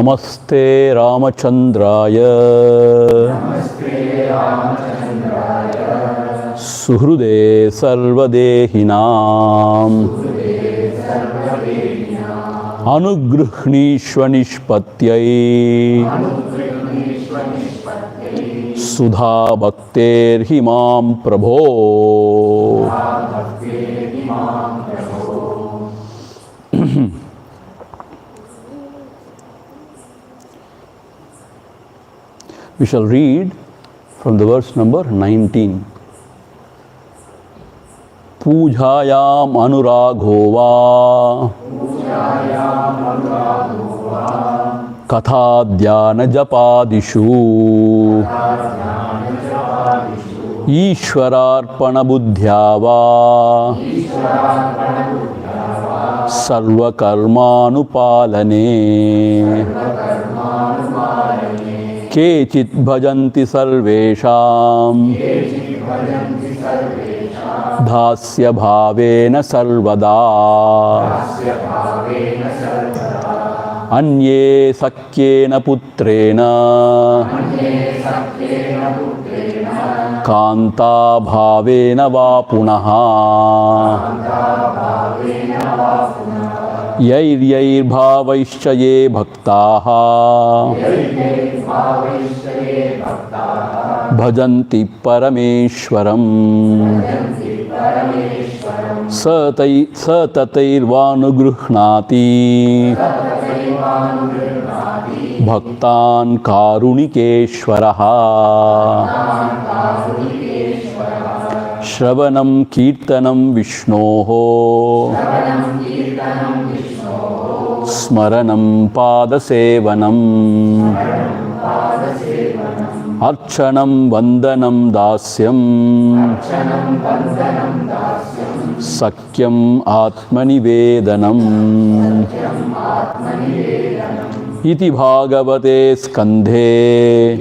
Namaste Ramachandraya Suhrude Sarvadehinam Anugrihnishnishpatyai Sudha Bhakter Himam Prabho. We shall read from the verse number 19. Pujayam anuragho katha dhyana japadishu Ishwararpana buddhyava sarva karmanupalane Kechit bhajanti sarvesham Dhasya bhavena sarvada Anye sakyena putrena Kanta bhavena va punaha Yair yair bhavaishchaye bhaktaha Bhajanti parameshwaram Satatairvanugruhnati Bhaktan karunikeshwaraha Shravanam kirtanam vishnoho Smaranam padasevanam Archanam vandanam dasyam Sakyam atmanivedanam Iti bhagavate skandhe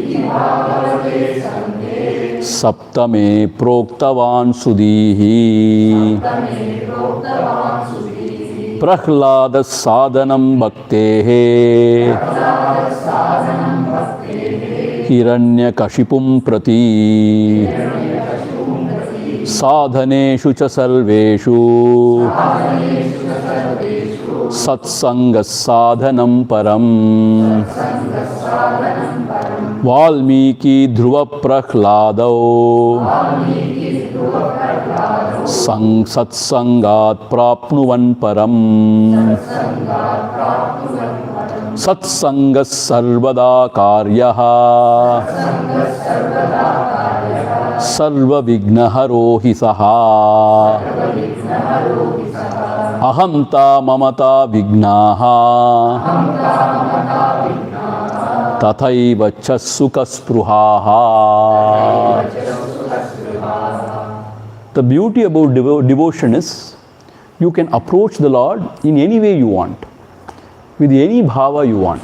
Saptame proktavan sudihi Prahlada sadhanam bhaktehe Hiranyakashipum prati Sadhaneshu cha sarveshu Satsangas sadhanam param Valmiki dhruva prahladau Satsangat prapnuvan param Satsangas sarvada karyaha Sarva vignaharo hi saha Ahamta mamata vignaha Tathaiva chassuka spruhaha. The beauty about devotion is you can approach the Lord in any way you want, with any bhava you want.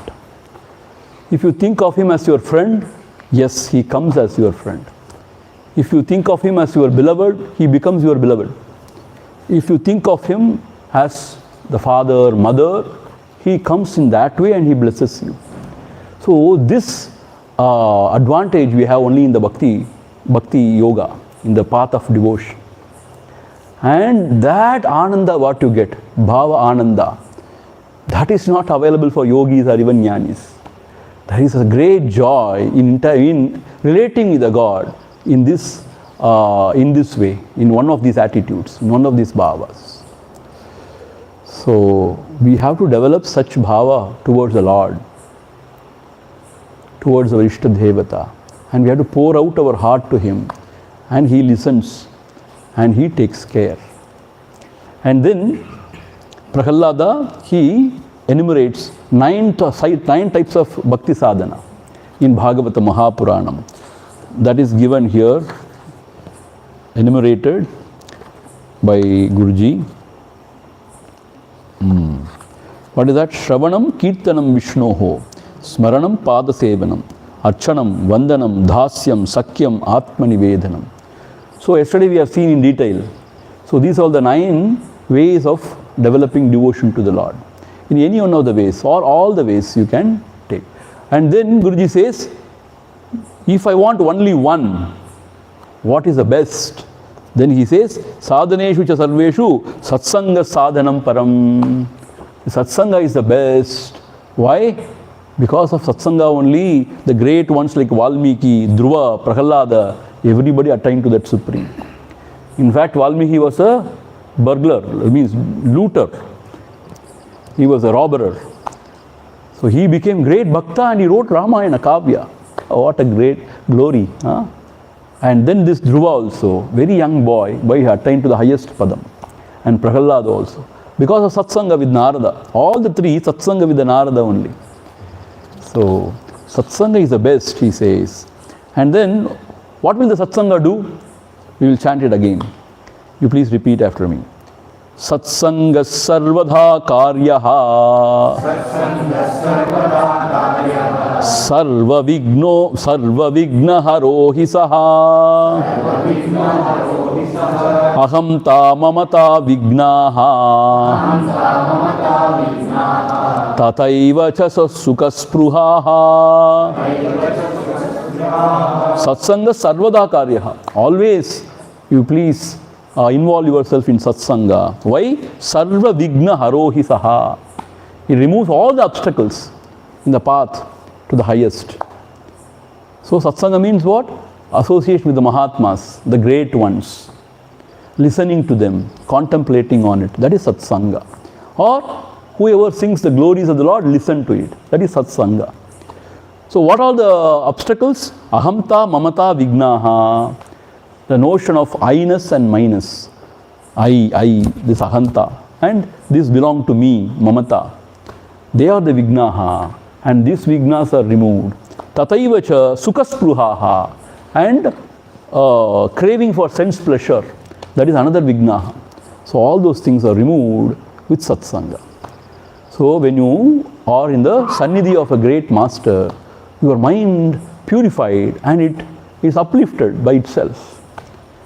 If you think of Him as your friend, yes, He comes as your friend. If you think of Him as your beloved, He becomes your beloved. If you think of Him as the father, mother, He comes in that way and He blesses you. So this advantage we have only in the Bhakti yoga, in the path of devotion. And that ananda what you get, bhava ananda, that is not available for yogis or even jnanis. There is a great joy in relating with the God in this way, in one of these attitudes, in one of these bhavas. So we have to develop such bhava towards the Lord, towards our Ishta Devata, and we have to pour out our heart to Him, and He listens and He takes care. And then Prahlada, he enumerates nine types of bhakti sadhana in Bhagavata Mahapuranam. That is given here, enumerated by Guruji. What is that? Shravanam Kirtanam Vishnoho, Smaranam Padasevanam, Archanam, Vandanam, Dhasyam, Sakyam, Atmanivedanam. So yesterday we have seen in detail. So these are the 9 ways of developing devotion to the Lord. In any one of the ways or all the ways you can take. And then Guruji says, if I want only one, what is the best? Then he says, sadhaneshu cha sarveshu satsanga sadhanam param. Satsanga is the best. Why? Because of satsanga only, the great ones like Valmiki, Dhruva, Prahalada, everybody attained to that supreme. In fact, Valmiki was a burglar, it means looter. He was a robber. So he became great Bhakta and he wrote Ramayana Kavya. Oh, what a great glory. Huh? And then this Dhruva also, very young boy, he attained to the highest Padam. And Prahalada also. Because of Satsanga with Narada. All the three, Satsanga with the Narada only. So, Satsanga is the best, he says. And then, what will the Satsanga do? We will chant it again. You please repeat after me. Satsanga sarvadha karyaha. Sarva vigna harohi saha. Aham ta mamata vignaha. Tataiva cha sukha spruhaha. Satsanga sarvada karyaha. Always you please involve yourself in satsanga. Why? Sarva vigna harohi saha. It removes all the obstacles in the path to the highest. So satsanga means what? Association with the Mahatmas, the great ones. Listening to them, contemplating on it. That is satsanga. Or whoever sings the glories of the Lord, listen to it. That is satsanga. So what are the obstacles? Ahamta, mamata, vignaha. The notion of I-ness and minus. I, this ahanta. And this belong to me, mamata. They are the vignaha. And these vignas are removed. Tataivacha sukhaspruhaha. And craving for sense pleasure. That is another vignaha. So all those things are removed with satsanga. So when you are in the sannidhi of a great master, your mind purified and it is uplifted by itself.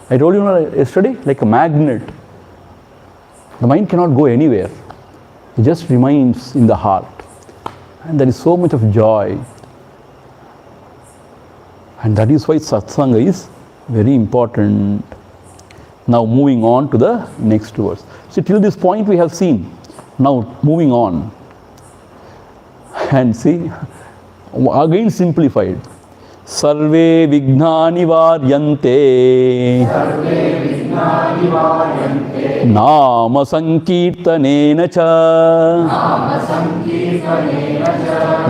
I told you yesterday, like a magnet. The mind cannot go anywhere. It just remains in the heart. And there is so much of joy. And that is why satsanga is very important. Now moving on to the next verse. So till this point we have seen. Now moving on. And see, again simplified. Sarve vignani varyante. Nama sankirtanena cha.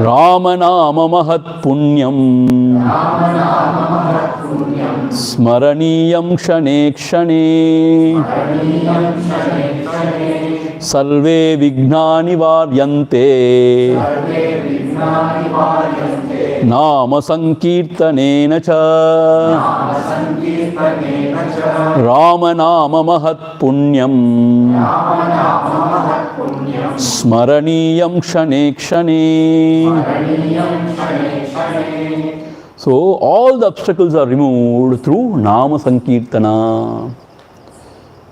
Rama nama mahat punyam. Smaraniyam shane kshane. Sarve vignani varyante. Nama sankirtanena cha. Rama nama mahat punyam. Smaraniyam kshane kshane. So all the obstacles are removed through Nama Sankirtana.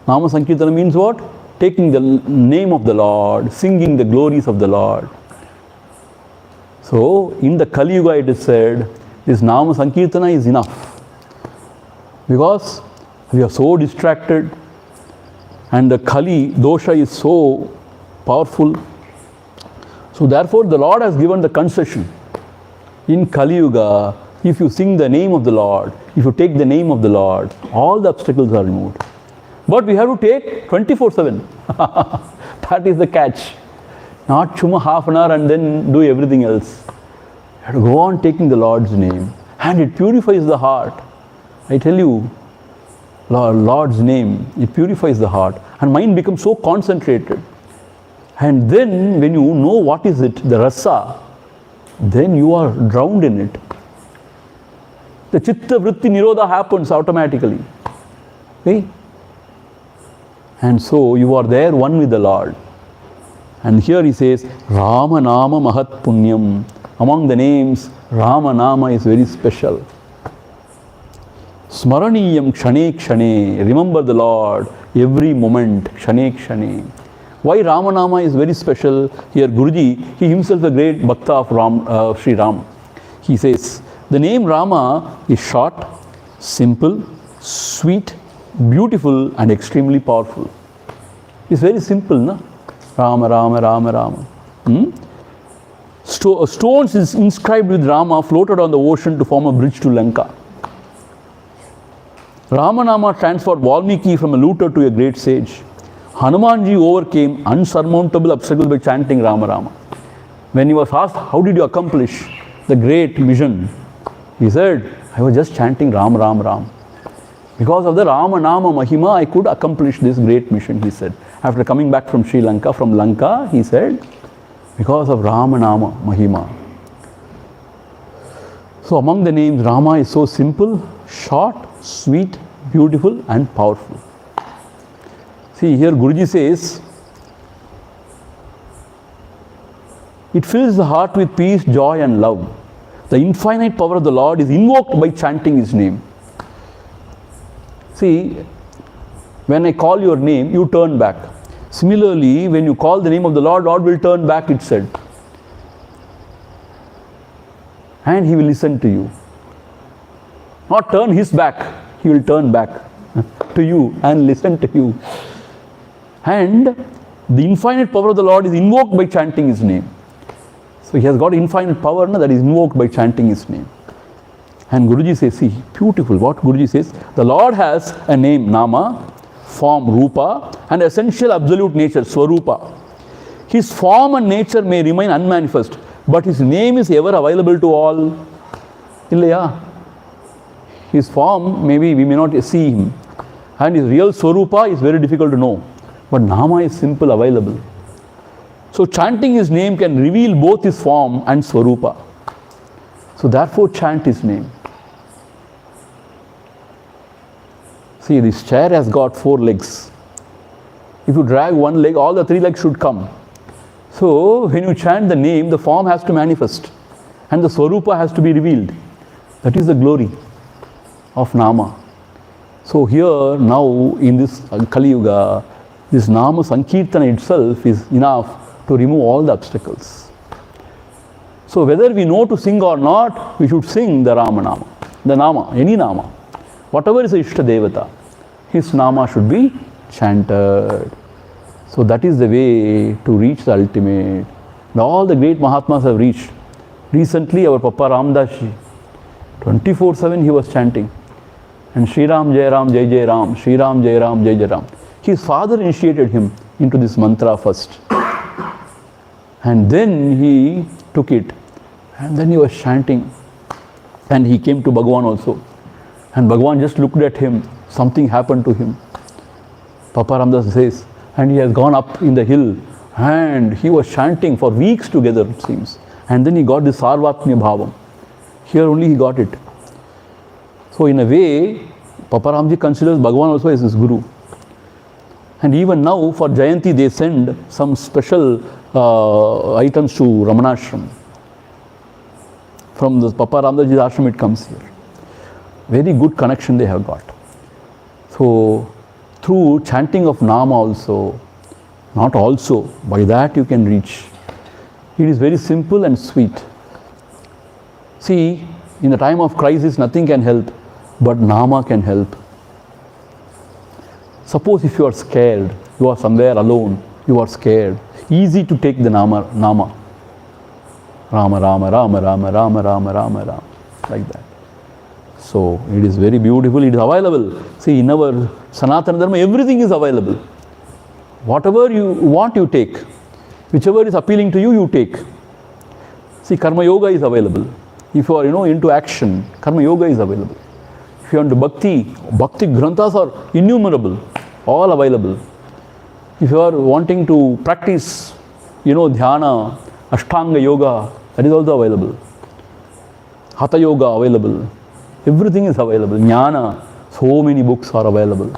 Nama Sankirtana means what? Taking the name of the Lord, singing the glories of the Lord. So in the Kali Yuga it is said, this Nama Sankirtana is enough. Because we are so distracted and the Kali dosha is so powerful. So therefore the Lord has given the concession. In Kali Yuga, if you sing the name of the Lord, if you take the name of the Lord, all the obstacles are removed. But we have to take 24/7. That is the catch. Not chuma half an hour and then do everything else. You have to go on taking the Lord's name. And it purifies the heart. I tell you, Lord's name, it purifies the heart. And mind becomes so concentrated. And then when you know what is it, the rasa, then you are drowned in it. The chitta vritti nirodha happens automatically. Okay? And so you are there one with the Lord. And here he says, Rama Nama Mahat Punyam. Among the names, Rama Nama is very special. Smaraniyam kshane kshane. Remember the Lord every moment, kshane kshane. Why Ramanama is very special? Here Guruji, he himself a great Bhakta of Sri Ram. He says, the name Rama is short, simple, sweet, beautiful and extremely powerful. It's very simple, na? Rama, Rama, Rama, Rama. Stones is inscribed with Rama floated on the ocean to form a bridge to Lanka. Ramanama transformed Valmiki from a looter to a great sage. Hanumanji overcame unsurmountable obstacles by chanting Rama Rama. When he was asked, how did you accomplish the great mission? He said, I was just chanting Ram, Ram, Ram. Because of the Ramanama Mahima, I could accomplish this great mission, he said. After coming back from Sri Lanka, from Lanka, he said, because of Ramanama Mahima. So among the names, Rama is so simple, short, sweet, beautiful and powerful. See, here Guruji says, it fills the heart with peace, joy and love. The infinite power of the Lord is invoked by chanting His name. See, when I call your name, you turn back. Similarly, when you call the name of the Lord, Lord will turn back, it said. And He will listen to you. Not turn His back, He will turn back to you and listen to you. And the infinite power of the Lord is invoked by chanting His name. So He has got infinite power that is invoked by chanting His name. And Guruji says, see, beautiful, what Guruji says, the Lord has a name, Nama, form, Rupa, and essential absolute nature, Swarupa. His form and nature may remain unmanifest, but His name is ever available to all. Illaya? His form, maybe we may not see Him. And His real Swarupa is very difficult to know. But Nama is simple, available. So chanting His name can reveal both His form and Swarupa. So therefore chant His name. See, this chair has got 4 legs. If you drag one leg, all the 3 legs should come. So when you chant the name, the form has to manifest and the Swarupa has to be revealed. That is the glory of Nama. So here now in this Kali Yuga, this Nama Sankirtana itself is enough to remove all the obstacles. So whether we know to sing or not, we should sing the Ramanama, the Nama, any Nama. Whatever is the Ishta Devata, his Nama should be chanted. So that is the way to reach the ultimate. And all the great Mahatmas have reached. Recently our Papa Ramdashi, 24/7 he was chanting. And Shri Ram Jai Ram Jai Jai Ram, Shri Ram Jai Ram Jai Jai Ram. His father initiated him into this mantra first. And then he took it. And then he was chanting. And he came to Bhagavan also. And Bhagavan just looked at him. Something happened to him. Papa Ramdas says, and he has gone up in the hill. And he was chanting for weeks together, it seems. And then he got this Sarvatmya Bhavam. Here only he got it. So in a way, Papa Ramji considers Bhagavan also as his guru. And even now for Jayanti they send some special items to Ramanashram. From the Papa Ramdaji's ashram it comes here. Very good connection they have got. So through chanting of Nama also, not also, by that you can reach. It is very simple and sweet. See, in the time of crisis nothing can help, but Nama can help. Suppose if you are scared, you are somewhere alone, you are scared, easy to take the Nama. Rama, Rama, Rama, Rama, Rama, Rama, Rama, Rama, like that. So it is very beautiful, it is available. See, in our Sanatana Dharma, everything is available. Whatever you want, you take. Whichever is appealing to you, you take. See, Karma Yoga is available. If you are, into action, Karma Yoga is available. If you are into Bhakti Granthas are innumerable, all available. If you are wanting to practice, Dhyana, Ashtanga Yoga, that is also available. Hatha Yoga available. Everything is available. Jnana, so many books are available.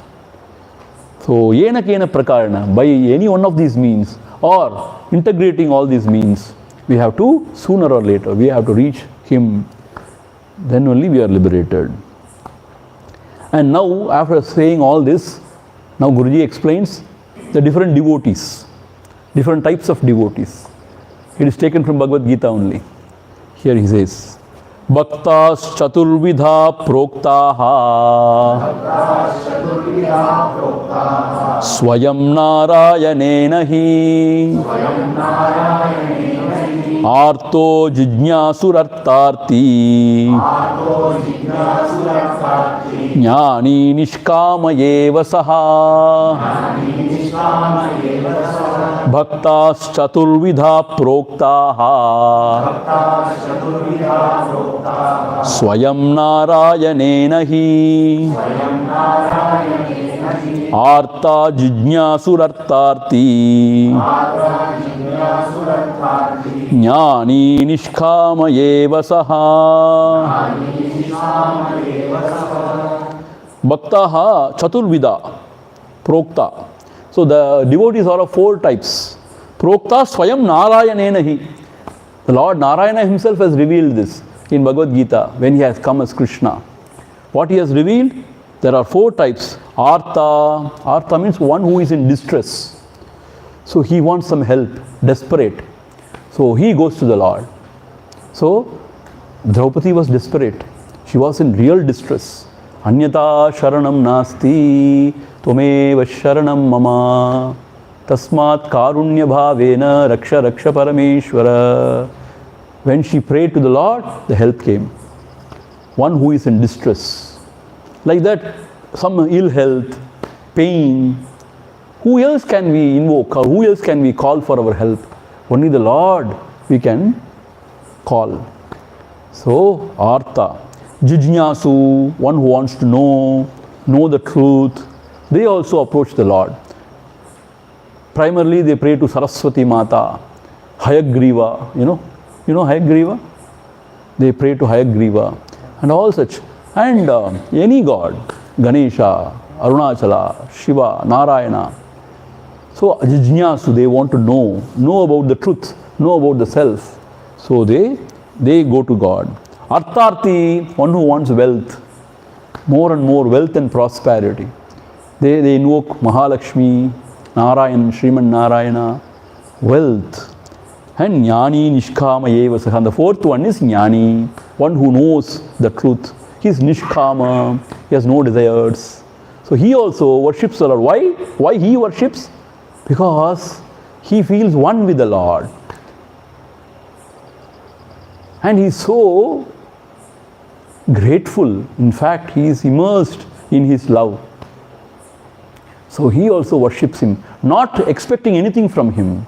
So, yena kena prakarana, by any one of these means, or integrating all these means, we have to, sooner or later, we have to reach Him. Then only we are liberated. And now, after saying all this, now Guruji explains the different devotees. different types of devotees. It is taken from Bhagavad Gita only. Here he says, Bhaktas chaturvidha proktaha Swayam Narayanena hi Arto jijñasurartarti Jnani nishkamayeva saha Bhaktas chaturvidha proktaha Swayam Narayanena hi Arta jijñasurartarti Jnani nishkamayeva saha Bhaktaha chaturvida prokta. So the devotees are of four types. Prokta Swayam Narayanena hi. The Lord Narayana himself has revealed this in Bhagavad Gita when he has come as Krishna. What he has revealed? There are four types. Artha. Artha means one who is in distress. So he wants some help, desperate. So he goes to the Lord. So Draupadi was desperate. She was in real distress. Anyata sharanam nasti tvameva sharanam mama tasmat karunya bhavena raksha raksha parameshwara. When she prayed to the Lord, the help came. One who is in distress. Like that, some ill health, pain. Who else can we invoke or who else can we call for our help? Only the Lord we can call. So, Artha. Jijñasu, one who wants to know the truth. They also approach the Lord. Primarily they pray to Saraswati Mata, Hayagriva, you know Hayagriva? They pray to Hayagriva and all such. And any god, Ganesha, Arunachala, Shiva, Narayana. So Jijñasu, they want to know about the truth, know about the self. So they go to God. Artharthi, one who wants wealth, more and more wealth and prosperity. They invoke Mahalakshmi, Narayan, Sriman Narayana, wealth. And Jnani Nishkamayeva saha. And the fourth one is Jnani, one who knows the truth. He is Nishkama, he has no desires. So he also worships the Lord. Why he worships? Because he feels one with the Lord. And he is so grateful. In fact, he is immersed in his love. So he also worships him, not expecting anything from him.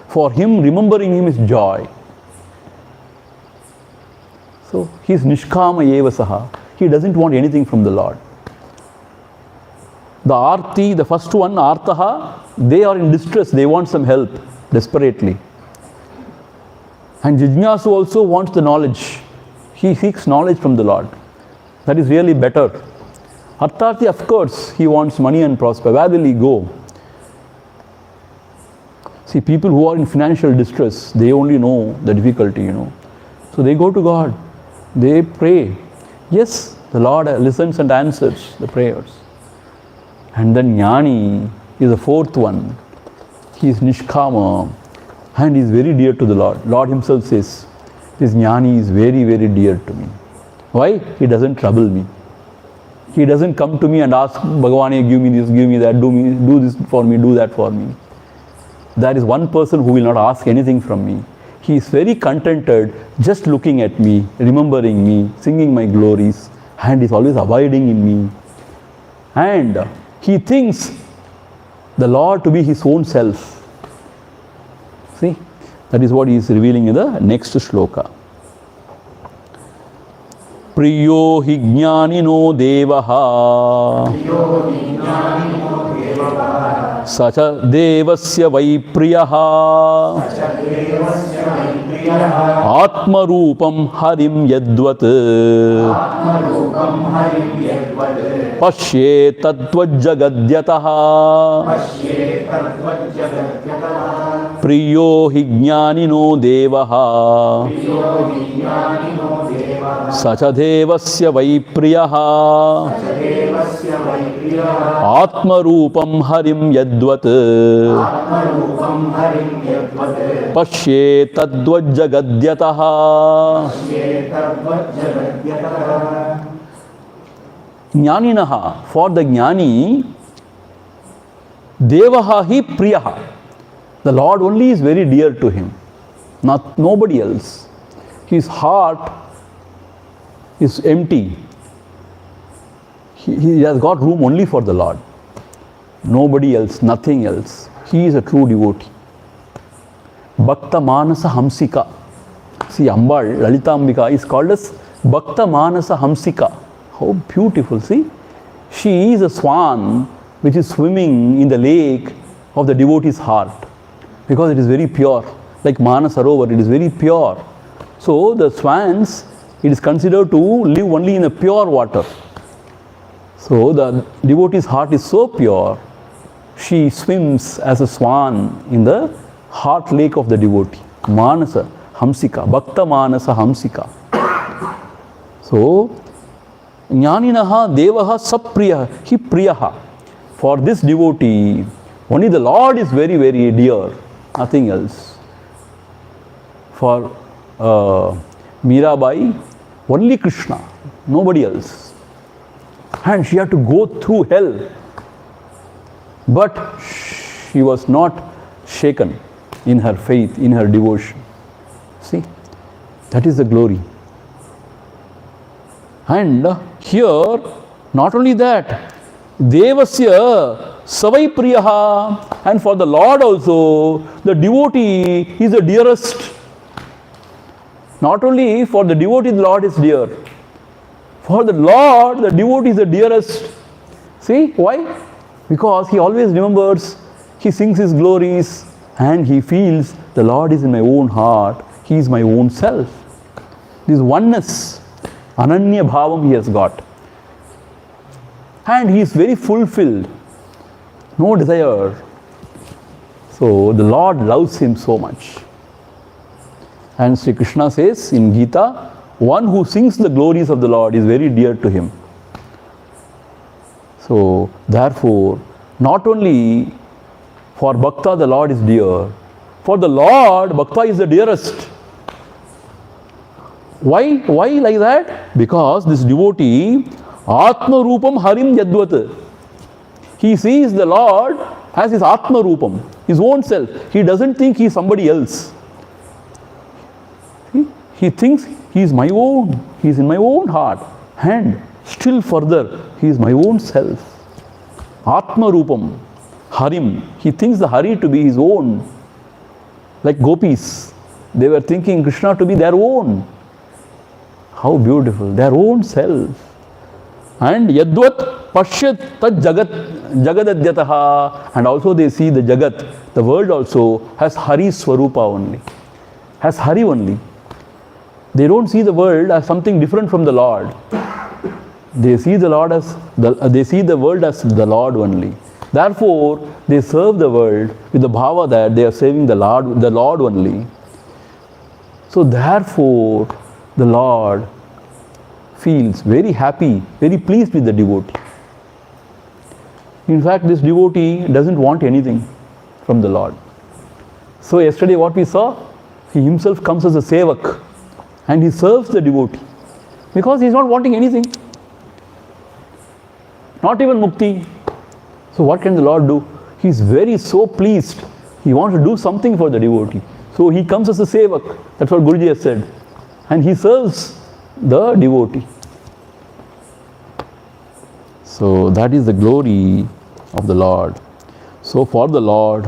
For him, remembering him is joy. So he is Nishkama Eva Saha. He doesn't want anything from the Lord. The Arti, the first one, Artaha, they are in distress. They want some help desperately. And Jijñasu also wants the knowledge. He seeks knowledge from the Lord. That is really better. Artharthi, of course, he wants money and prosperity. Where will he go? See, people who are in financial distress, they only know the difficulty, So they go to God. They pray. Yes, the Lord listens and answers the prayers. And then Jnani is the fourth one. He is Nishkama and he is very dear to the Lord. Lord himself says, this Jnani is very, very dear to me. Why? He doesn't trouble me. He doesn't come to me and ask, Bhagavan, give me this, give me that, do this for me, do that for me. There is one person who will not ask anything from me. He is very contented just looking at me, remembering me, singing my glories, and is always abiding in me. And he thinks the Lord to be his own self. See, that is what he is revealing in the next shloka. Priyo hi jnanino devaha sacha devasya vai priyaha Atma rupam harim yadvat Pashye tatvajjagadyataha Priyo hi jnanino devaha Sacha devasya vai priyaha Atma rupam harim yadvat Pashye tadvajjagadyataha Jnaninaha, for the jnani, devaha hi priyaha. The Lord only is very dear to him, not nobody else. His heart is empty. He has got room only for the Lord. Nobody else, nothing else. He is a true devotee. Bhakta Manasa Hamsika. See, Ambal, Lalitambika is called as Bhakta Manasa Hamsika. How beautiful, see? She is a swan which is swimming in the lake of the devotee's heart. Because it is very pure. Like Manasarovar, it is very pure. So the swans, it is considered to live only in a pure water. So the devotee's heart is so pure, she swims as a swan in the heart lake of the devotee. Manasa Hamsika, Bhakta Manasa Hamsika. So, Jnaninaha Devaha Sapriyaha, Hi Priyaha. For this devotee, only the Lord is very, very dear, nothing else. For Mirabai, only Krishna, nobody else. And she had to go through hell. But she was not shaken in her faith, in her devotion. See, that is the glory. And here, not only that, Devasya Savai Priyaha, and for the Lord also, the devotee is the dearest. Not only for the devotee, the Lord is dear. For the Lord, the devotee is the dearest. See, why? Because he always remembers, he sings his glories, and he feels the Lord is in my own heart, he is my own self. This oneness, Ananya Bhavam he has got. And he is very fulfilled, no desire. So the Lord loves him so much. And Sri Krishna says in Gita, one who sings the glories of the Lord is very dear to him. So therefore, not only for Bhakta the Lord is dear, for the Lord, Bhakta is the dearest. Why? Why like that? Because this devotee, Atma Rupam Harim Yadvat. He sees the Lord as his Atma Rupam, his own self. He doesn't think he is somebody else. He thinks he is my own, he is in my own heart. And still further, he is my own self. Atma Rupam, Harim. He thinks the Hari to be his own. Like gopis, they were thinking Krishna to be their own. How beautiful, their own self. And Yadvat Pashyat Tad Jagadadyataha. And also they see the Jagat, the world also has Hari Swarupa only, has Hari only. They don't see the world as something different from the Lord. They see the Lord as they see the world as the Lord only. Therefore, they serve the world with the bhava that they are serving the Lord only. So therefore, the Lord feels very happy, very pleased with the devotee. In fact, this devotee doesn't want anything from the Lord. So yesterday what we saw, he himself comes as a sevak and he serves the devotee because he is not wanting anything. Not even mukti. So what can the Lord do? He is very so pleased. He wants to do something for the devotee. So he comes as a sevak. That's what Guruji has said. And he serves the devotee. So that is the glory of the Lord. So for the Lord,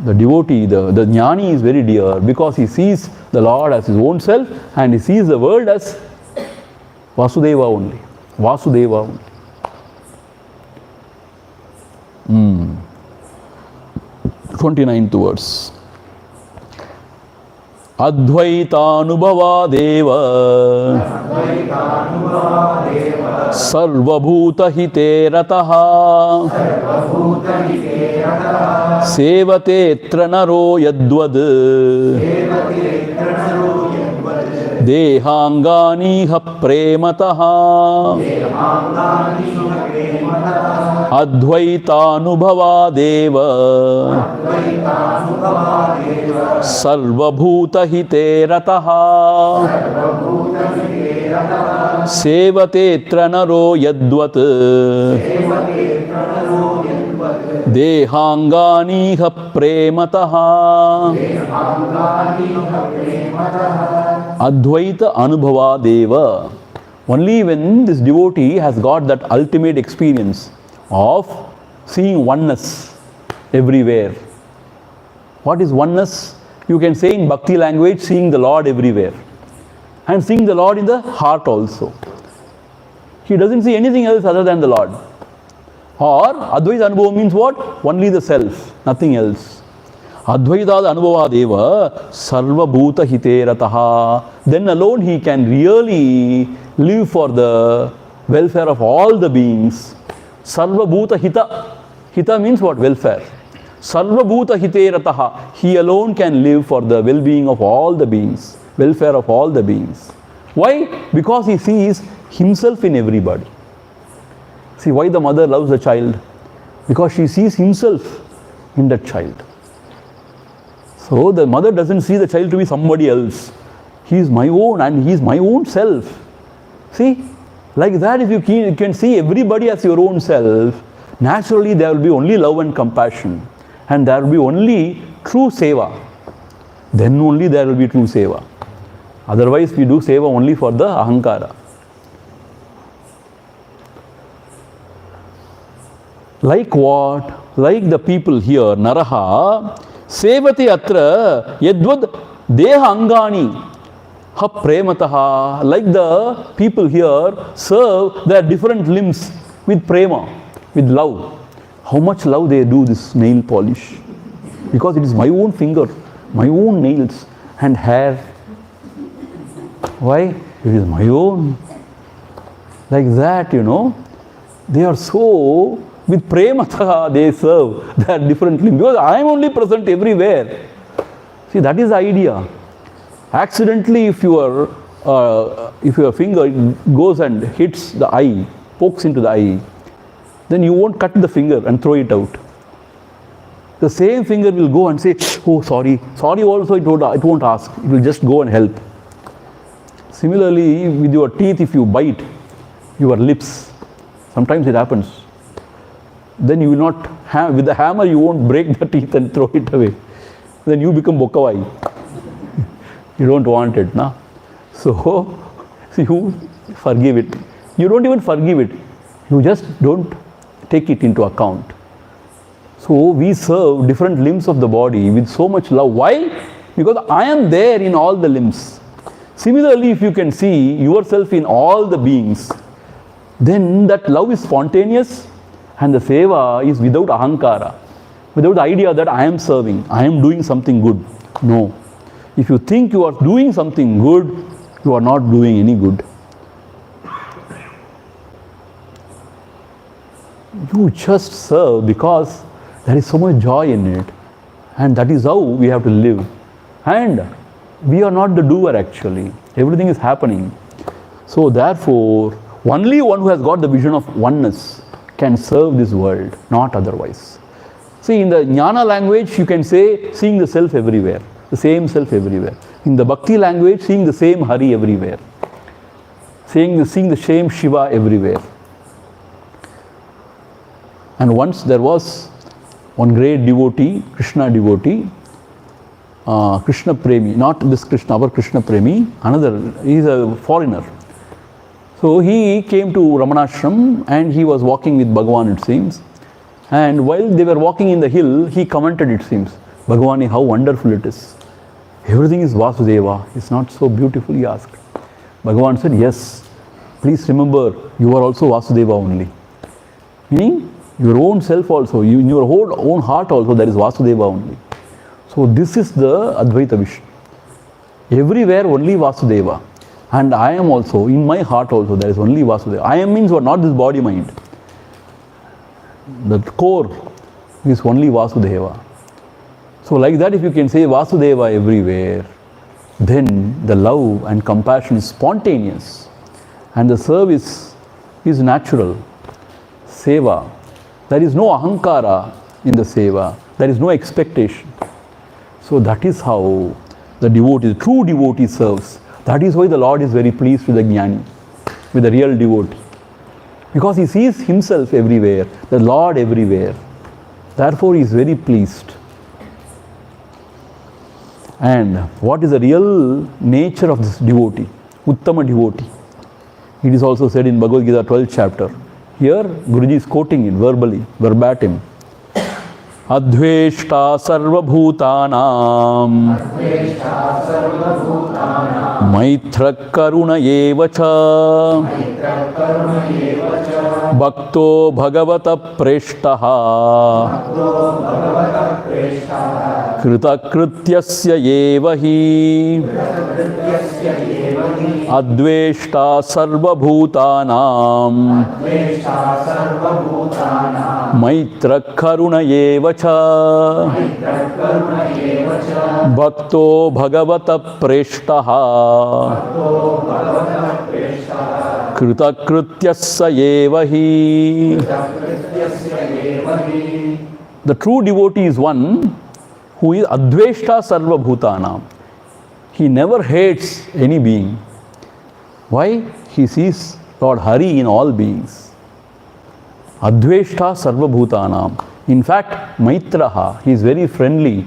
the devotee, the jnani is very dear because he sees the Lord as his own self and he sees the world as Vasudeva only. Vasudeva only. 29th verse. Advaitanubhavadeva Sarvabhutahite rataha Sevate tranaro yadvad Dehangani premataha Advaitanubhavadeva Sarvabhutahite rataha Sevate tranaro yadvat Dehangani premataha Advaita Anubhava Deva. Only when this devotee has got that ultimate experience of seeing oneness everywhere. What is oneness? You can say in Bhakti language, seeing the Lord everywhere. And seeing the Lord in the heart also. He doesn't see anything else other than the Lord. Or Advaita Anubhava means what? Only the self, nothing else. Advaita Anubhava Deva Sarva Bhuta Hite Rataha. Then alone he can really live for the welfare of all the beings. Sarva Bhuta Hita. Hita means what? Welfare. Sarva Bhuta Hite Rataha. He alone can live for the well-being of all the beings. Welfare of all the beings. Why? Because he sees himself in everybody. See why the mother loves the child? Because she sees himself in that child. So the mother doesn't see the child to be somebody else. He is my own and he is my own self. See, like that if you can see everybody as your own self, naturally there will be only love and compassion. And there will be only true seva. Then only there will be true seva. Otherwise we do seva only for the ahankara. Like what? Like the people here, Naraha, Sevate atra yadvad deha angani ha premataha. Like the people here serve their different limbs with prema, with love. How much love they do this nail polish. Because it is my own finger, my own nails and hair. Why? It is my own. Like that, you know. They are so, with premata they serve their different limbs. Because I am only present everywhere. See, that is the idea. Accidentally, if your finger goes and hits the eye, pokes into the eye, then you won't cut the finger and throw it out. The same finger will go and say, oh sorry. Sorry also it won't ask. It will just go and help. Similarly, with your teeth, if you bite your lips, sometimes it happens. Then you will not have, with the hammer you won't break the teeth and throw it away. Then you become bokavai. You don't want it, na? So, you forgive it. You don't even forgive it. You just don't take it into account. So, we serve different limbs of the body with so much love. Why? Because I am there in all the limbs. Similarly, if you can see yourself in all the beings, then that love is spontaneous and the seva is without ahankara, without the idea that I am serving, I am doing something good. No. If you think you are doing something good, you are not doing any good. You just serve because there is so much joy in it, and that is how we have to live. And we are not the doer actually. Everything is happening. So therefore, only one who has got the vision of oneness can serve this world, not otherwise. See, in the jnana language, you can say seeing the self everywhere, the same self everywhere. In the bhakti language, seeing the same Hari everywhere, seeing the same Shiva everywhere. And once there was one great devotee, Krishna devotee, Krishna Premi, not this Krishna, our Krishna Premi, another, he is a foreigner. So he came to Ramanashram and he was walking with Bhagavan, it seems. And while they were walking in the hill, he commented, it seems, Bhagavani, how wonderful it is. Everything is Vasudeva. It's not so beautiful, he asked. Bhagavan said, yes, please remember, you are also Vasudeva only. Meaning, your own self also, in your whole own heart also, there is Vasudeva only. So this is the Advaita vision. Everywhere only Vasudeva. And I am also, in my heart also, there is only Vasudeva. I am means what? Not this body mind. The core is only Vasudeva. So like that, if you can say Vasudeva everywhere, then the love and compassion is spontaneous and the service is natural. Seva. There is no ahankara in the seva. There is no expectation. So that is how the devotee, the true devotee serves. That is why the Lord is very pleased with the jnani, with the real devotee. Because he sees himself everywhere, the Lord everywhere. Therefore he is very pleased. And what is the real nature of this devotee? Uttama devotee. It is also said in Bhagavad Gita 12th chapter. Here Guruji is quoting it verbally, verbatim. Adveshta sarva bhutanam maitra karuna evacha bhakto bhagavata preshtaha kritakrityasya evahi adveshta sarva bhutanam maitra karuna evacha bhakto bhagavata preshtaha kritakrityasya evahi. The true devotee is one who is adveshta sarva bhutanam. He never hates any being. Why? He sees Lord Hari in all beings. Adveshta sarva bhutanam. In fact, Maitraha, he is very friendly.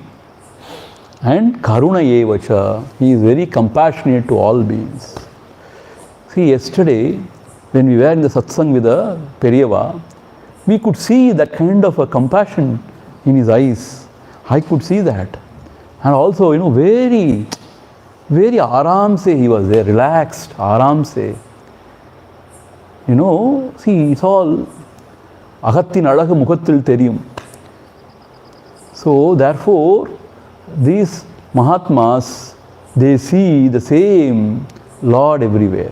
And Karuna Yevacha, he is very compassionate to all beings. See, yesterday, when we were in the satsang with the Periyava, we could see that kind of a compassion in his eyes. I could see that. And also, very aram se he was there, relaxed, aram se. See, it's all Agattin Alaga Mukhattil Teriyum. So, therefore, these Mahatmas, they see the same Lord everywhere.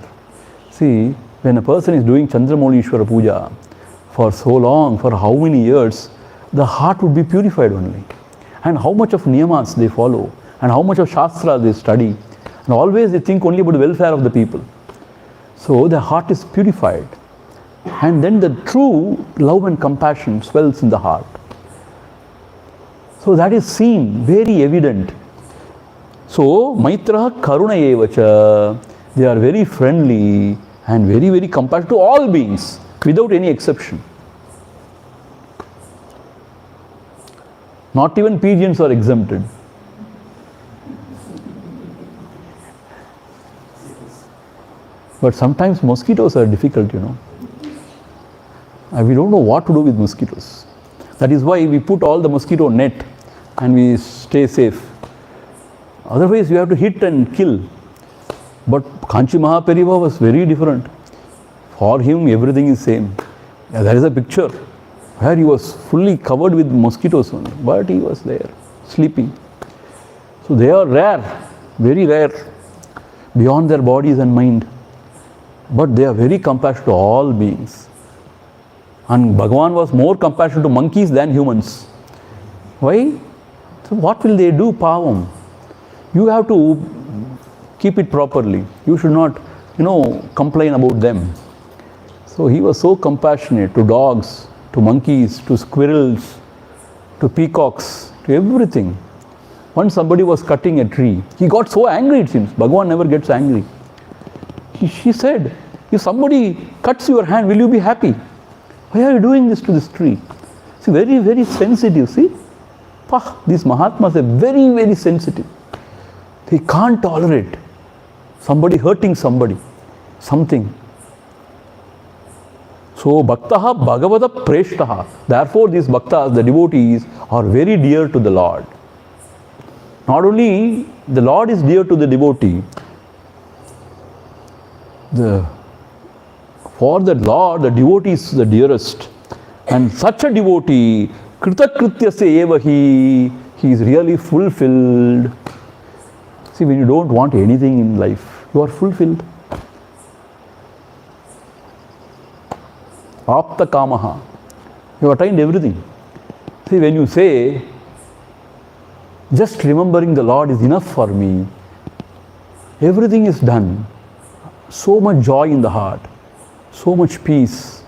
See, when a person is doing Chandramaulishwara Puja for so long, for how many years, the heart would be purified only. And how much of niyamas they follow, and how much of Shastra they study. And always they think only about the welfare of the people. So, the heart is purified. And then the true love and compassion swells in the heart. So that is seen, very evident. So, Maitra Karuna Evacha, they are very friendly and very, very compassionate to all beings, without any exception. Not even pigeons are exempted. But sometimes mosquitoes are difficult, We don't know what to do with mosquitoes. That is why we put all the mosquito net and we stay safe. Otherwise, you have to hit and kill. But Kanchi Mahaperiva was very different. For him, everything is same. There is a picture where he was fully covered with mosquitoes only, but he was there, sleeping. So they are rare, very rare, beyond their bodies and mind. But they are very compassionate to all beings. And Bhagavan was more compassionate to monkeys than humans. Why? So what will they do, pavam? You have to keep it properly. You should not, complain about them. So he was so compassionate to dogs, to monkeys, to squirrels, to peacocks, to everything. Once somebody was cutting a tree, he got so angry, it seems. Bhagavan never gets angry. She said, if somebody cuts your hand, will you be happy? Why are you doing this to this tree? See, very, very sensitive, see? These Mahatmas are very, very sensitive. They can't tolerate somebody hurting somebody, something. So, Bhaktaha Bhagavata Preshtaha. Therefore, these Bhaktas, the devotees, are very dear to the Lord. Not only the Lord is dear to the devotee, for the Lord, the devotee is the dearest. And such a devotee, Kritakrityasya evahi, he is really fulfilled. See, when you don't want anything in life, you are fulfilled. Apta kamaha. You have attained everything. See, when you say, just remembering the Lord is enough for me, everything is done. So much joy in the heart, so much peace,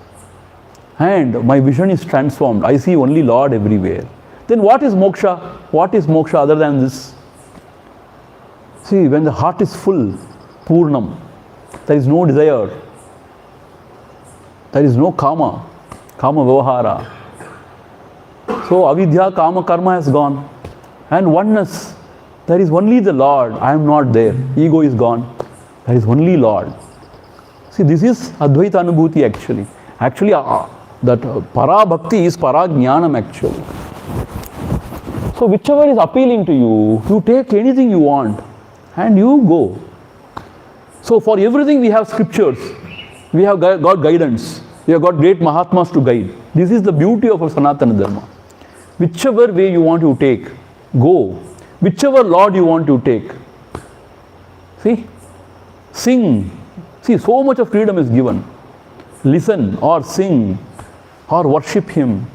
and my vision is transformed. I see only Lord everywhere. Then what is moksha? What is moksha other than this? See, when the heart is full, purnam, there is no desire, there is no kama vyavahara. So avidya, kama, karma has gone. And oneness, there is only the Lord. I am not there. Ego is gone. There is only Lord. See, this is Advaita Anubhuti actually. Actually, that para bhakti is para jnanam actually. So whichever is appealing to you, you take anything you want and you go. So for everything we have scriptures. We have got guidance. We have got great Mahatmas to guide. This is the beauty of a Sanatana Dharma. Whichever way you want to take, go. Whichever Lord you want to take. See? Sing. See, so much of freedom is given. Listen or sing or worship Him.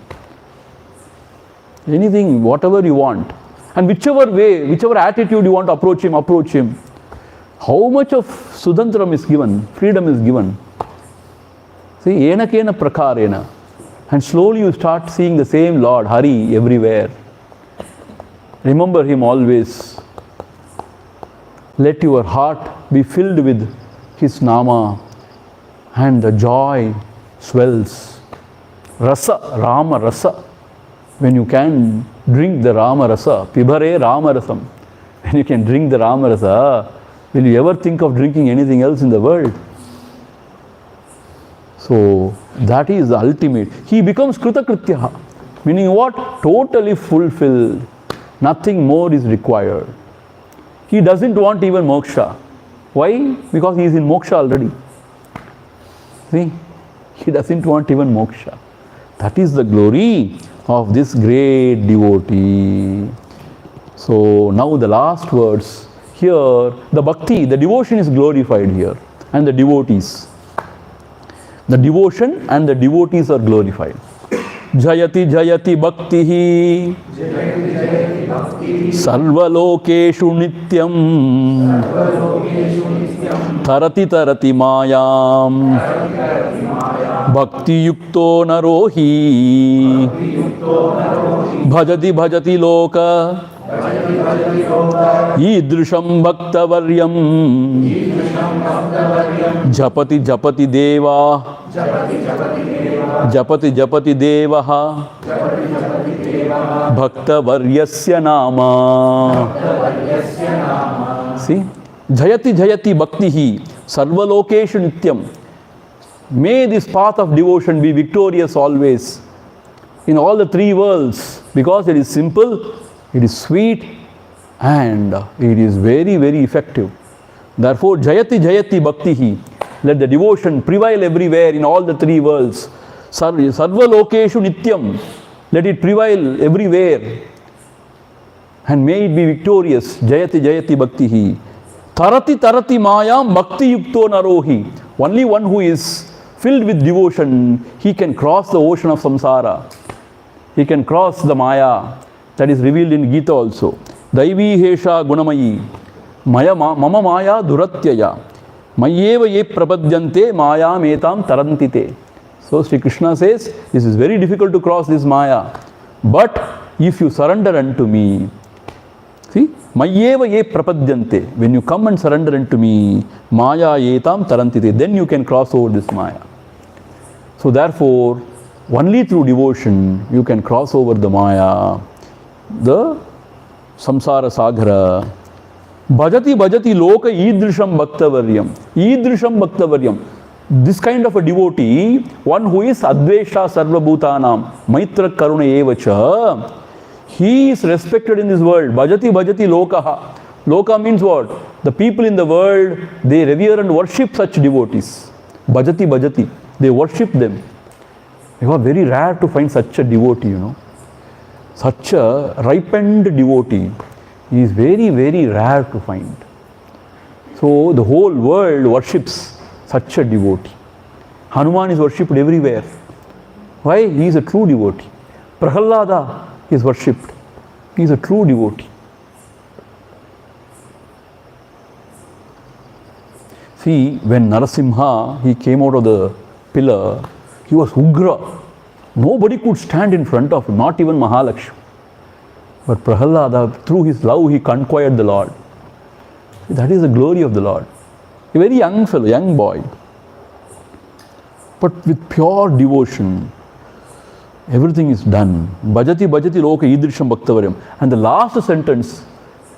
Anything, whatever you want. And whichever way, whichever attitude you want to approach Him, approach Him. How much of Sudantram is given, freedom is given. See, ena kena prakarena. And slowly you start seeing the same Lord, Hari, everywhere. Remember Him always. Let your heart be filled with His Nama and the joy swells. Rasa, Rama Rasa. When you can drink the Rama Rasa, Pibhare Rama Rasam. When you can drink the Rama Rasa, will you ever think of drinking anything else in the world? So, that is the ultimate. He becomes Kritakrityaha. Meaning what? Totally fulfilled. Nothing more is required. He doesn't want even moksha. Why? Because he is in moksha already. See? He doesn't want even moksha. That is the glory of this great devotee. So now the last words. Here, the bhakti, the devotion is glorified here. And the devotees. The devotion and the devotees are glorified. Jayati Jayati Bhaktihi Sarvalokeshu Nityam Tarati Tarati Mayam Bhakti Yukto Narohi Bhajati Bhajati Loka Idrisham Bhaktavaryam Japati Japati Deva Japati Japati Devaha Bhaktavaryasya Nama. See? Jayati Jayati Bhaktihi Sarvalokeshu Nityam. May this path of devotion be victorious always in all the three worlds, because it is simple, it is sweet, and it is very, very effective. Therefore, Jayati Jayati Bhaktihi, let the devotion prevail everywhere in all the three worlds. Sarva Lokeshu Nityam, let it prevail everywhere. And may it be victorious. Jayati Jayati Bhaktihi. Tarati Tarati Mayam Bhakti Yukto Narohi. Only one who is filled with devotion, he can cross the ocean of samsara. He can cross the Maya. That is revealed in Gita also. Daivi Hesha Gunamayi. Mama Maya Duratyaya. Mayeva ye prapadyante Maya metam tarantite. So Sri Krishna says, this is very difficult to cross this Maya. But if you surrender unto me, see, Mayeva ye prapadyante. When you come and surrender unto me, Maya etam tarantite. Then you can cross over this Maya. So therefore, only through devotion you can cross over the Maya, the samsara sagara. Bhajati bhajati loka idrisham bhaktavaryam. Idrisham bhaktavaryam. This kind of a devotee, one who is advesha sarvabhutanam, maitra karuna evacha, he is respected in this world. Bhajati bhajati lokaha. Loka means what? The people in the world, they revere and worship such devotees. Bhajati bhajati. They worship them. It was very rare to find such a devotee, you know. Such a ripened devotee is very, very rare to find. So the whole world worships such a devotee. Hanuman is worshipped everywhere. Why? He is a true devotee. Prahalada is worshipped. He is a true devotee. See, when Narasimha, he came out of the pillar, he was Ugra. Nobody could stand in front of him, not even Mahalakshmi. But Prahalada, through his love, he conquered the Lord. That is the glory of the Lord. A very young fellow, young boy. But with pure devotion, everything is done. Bhajati bhajati loka idrisham bhaktavaryam. And the last sentence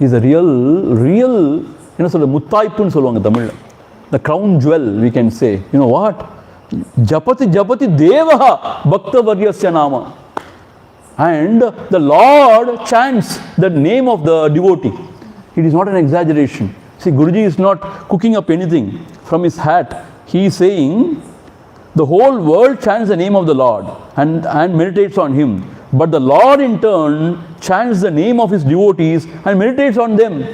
is a real, sort of muttaipun solvanga Tamil. The crown jewel, we can say. You know what? Japati japati devaha bhaktavaryasya nama. And the Lord chants the name of the devotee. It is not an exaggeration. See, Guruji is not cooking up anything from his hat. He is saying, the whole world chants the name of the Lord and meditates on him. But the Lord in turn chants the name of his devotees and meditates on them.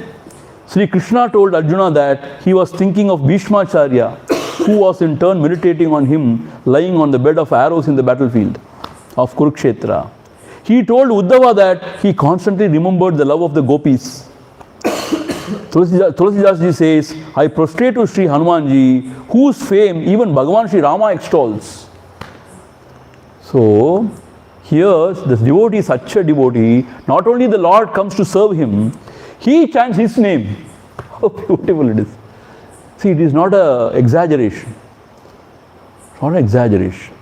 Sri Krishna told Arjuna that he was thinking of Bhishmacharya, who was in turn meditating on him, lying on the bed of arrows in the battlefield of Kurukshetra. He told Uddhava that he constantly remembered the love of the gopis. Tulsidas ji says, I prostrate to Sri Hanumanji, whose fame even Bhagavan Sri Rama extols. So, here the devotee is such a devotee, not only the Lord comes to serve him, he chants his name. How beautiful it is. See, it is not an exaggeration. It's not an exaggeration.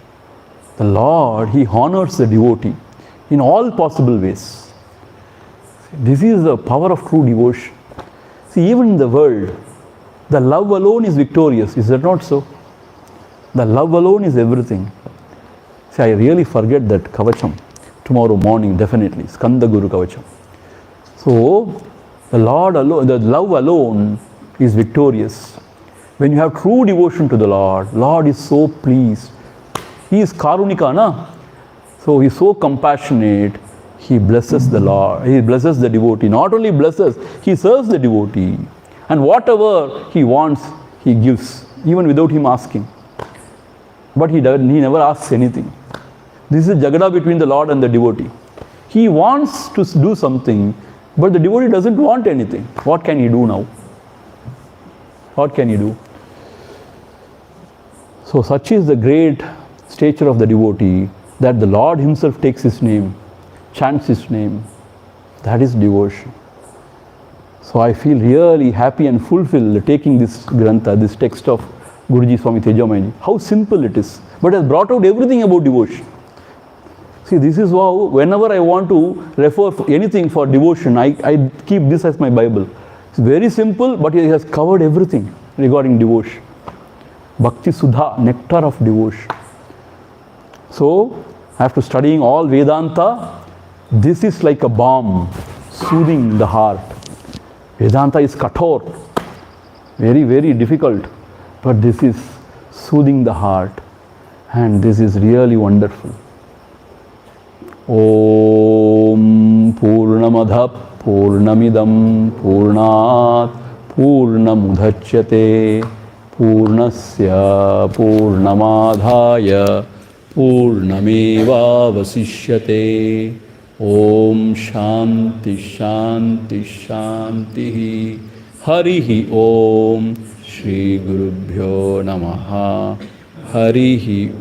The Lord, he honors the devotee in all possible ways. This is the power of true devotion. See, even in the world, the love alone is victorious. Is that not so? The love alone is everything. See, I really forget that Kavacham tomorrow morning, definitely. Skanda Guru Kavacham. So, the Lord alone, the love alone is victorious. When you have true devotion to the Lord is so pleased. He is Karunika, na? So he is so compassionate. He blesses the Lord. He blesses the devotee. Not only blesses, he serves the devotee. And whatever he wants, he gives, even without him asking. But he never asks anything. This is Jagada between the Lord and the devotee. He wants to do something, but the devotee doesn't want anything. What can he do now? What can he do? So such is the great stature of the devotee, that the Lord himself takes his name, chants his name. That is devotion. So I feel really happy and fulfilled taking this grantha, this text of Guruji Swami Tejomayananda. How simple it is, but has brought out everything about devotion. See, this is how, whenever I want to refer anything for devotion, I keep this as my Bible. It's very simple, but it has covered everything regarding devotion. Bhakti Sudha, Nectar of Devotion. So, after studying all Vedanta, this is like a balm, soothing the heart. Vedanta is kathor, very, very difficult, but this is soothing the heart, and this is really wonderful. Om Purnamadha Purnamidam Purnat Purnamudachyate Purnasya Purnamadhaya Purnameva Vasishyate. Om Shanti Shanti Shanti Harihi Om Shri Gurubhyo Namaha Harihi